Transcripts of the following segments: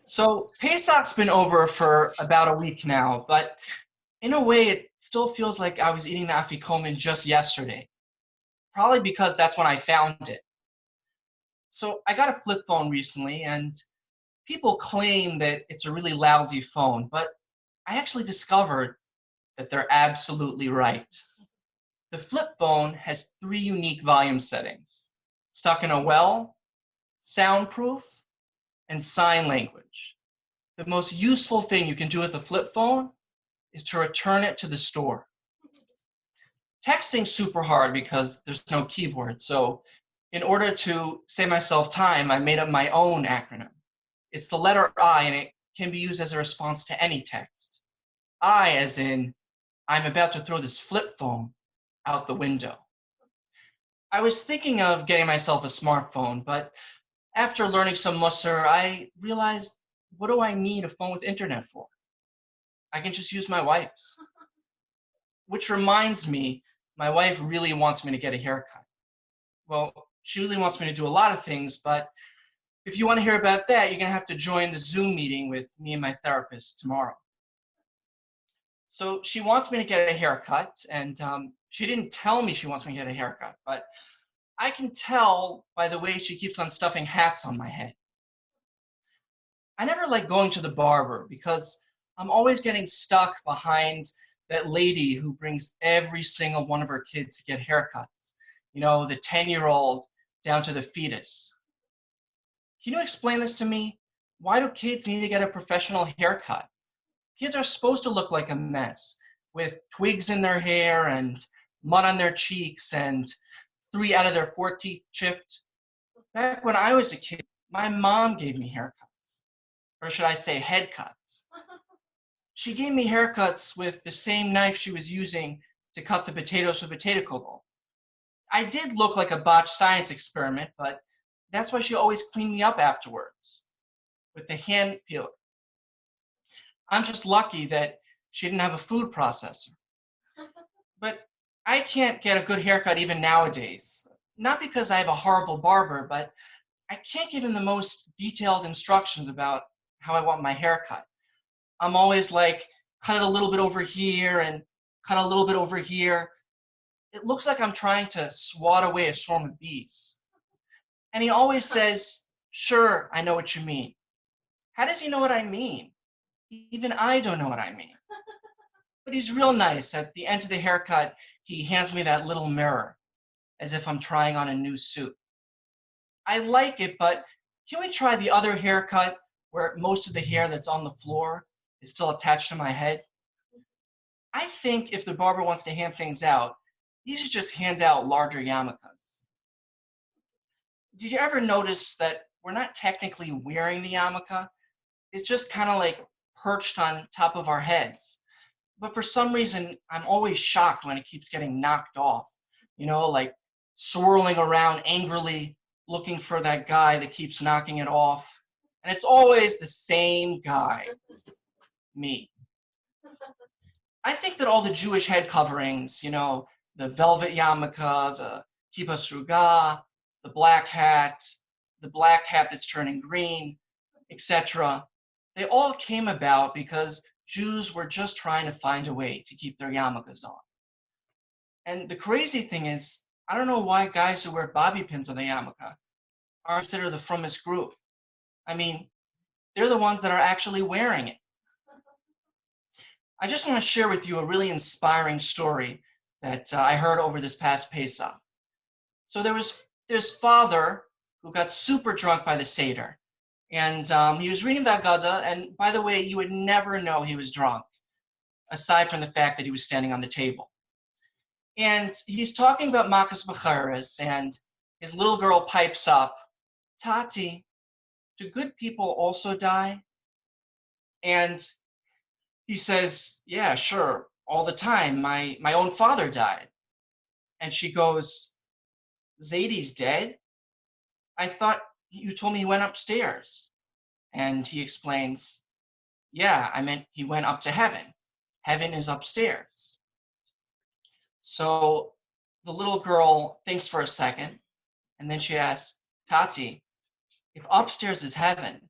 So Pesach's been over for about a week now, but in a way, it still feels like I was eating the afikomen just yesterday. Probably because that's when I found it. So I got a flip phone recently, and people claim that it's a really lousy phone, but I actually discovered that they're absolutely right. The flip phone has three unique volume settings: stuck in a well, soundproof, and sign language. The most useful thing you can do with a flip phone is to return it to the store. Texting's super hard because there's no keyboard. So in order to save myself time, I made up my own acronym. It's the letter I, and it can be used as a response to any text. I, as in, I'm about to throw this flip phone out the window. I was thinking of getting myself a smartphone, but after learning some Musser, I realized, what do I need a phone with internet for? I can just use my wife's. Which reminds me, my wife really wants me to get a haircut. Well, she really wants me to do a lot of things, but if you want to hear about that, you're going to have to join the Zoom meeting with me and my therapist tomorrow. So she wants me to get a haircut, and she didn't tell me she wants me to get a haircut, but I can tell by the way she keeps on stuffing hats on my head. I never like going to the barber because I'm always getting stuck behind that lady who brings every single one of her kids to get haircuts. You know, the 10-year-old down to the fetus. Can you explain this to me? Why do kids need to get a professional haircut? Kids are supposed to look like a mess with twigs in their hair and mud on their cheeks and 3 out of their 4 teeth chipped. Back when I was a kid, my mom gave me haircuts, or should I say head cuts. She gave me haircuts with the same knife she was using to cut the potatoes for potato kugel. I did look like a botched science experiment, but that's why she always cleaned me up afterwards with the hand peeler. I'm just lucky that she didn't have a food processor. But I can't get a good haircut even nowadays. Not because I have a horrible barber, but I can't give him the most detailed instructions about how I want my haircut. I'm always like, cut it a little bit over here and cut a little bit over here. It looks like I'm trying to swat away a swarm of bees. And he always says, sure, I know what you mean. How does he know what I mean? Even I don't know what I mean. But he's real nice. At the end of the haircut, he hands me that little mirror, as if I'm trying on a new suit. I like it, but can we try the other haircut where most of the hair that's on the floor is still attached to my head? I think if the barber wants to hand things out, he should just hand out larger yarmulkes. Did you ever notice that we're not technically wearing the yarmulke? It's just kind of like perched on top of our heads. But for some reason, I'm always shocked when it keeps getting knocked off. You know, like swirling around angrily, looking for that guy that keeps knocking it off. And it's always the same guy, me. I think that all the Jewish head coverings, you know, the velvet yarmulke, the kippah sruga, the black hat that's turning green, etc., they all came about because Jews were just trying to find a way to keep their yarmulkes on. And the crazy thing is, I don't know why guys who wear bobby pins on the yarmulke are considered the frommest group. I mean, they're the ones that are actually wearing it. I just want to share with you a really inspiring story that I heard over this past Pesach. So there was this father who got super drunk by the Seder. And he was reading the Haggadah, and by the way, you would never know he was drunk, aside from the fact that he was standing on the table. And he's talking about Makas B'charis, and his little girl pipes up, Tati, do good people also die? And he says, yeah, sure, all the time. My own father died. And she goes, Zadie's dead? I thought you told me he went upstairs. And he explains, yeah, I meant he went up to heaven. Heaven is upstairs. So the little girl thinks for a second, and then she asks, Tati, if upstairs is heaven,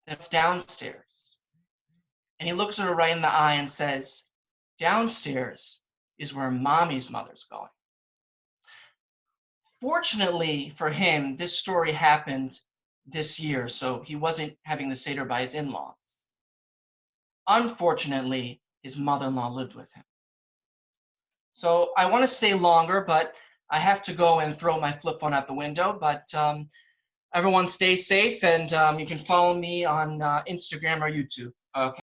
It's downstairs. And he looks her right in the eye and says, downstairs is where mommy's mother's going. Fortunately for him, this story happened this year, so he wasn't having the Seder by his in-laws. Unfortunately, his mother-in-law lived with him. So I want to stay longer, but I have to go and throw my flip phone out the window. But everyone stay safe, and you can follow me on Instagram or YouTube. Okay.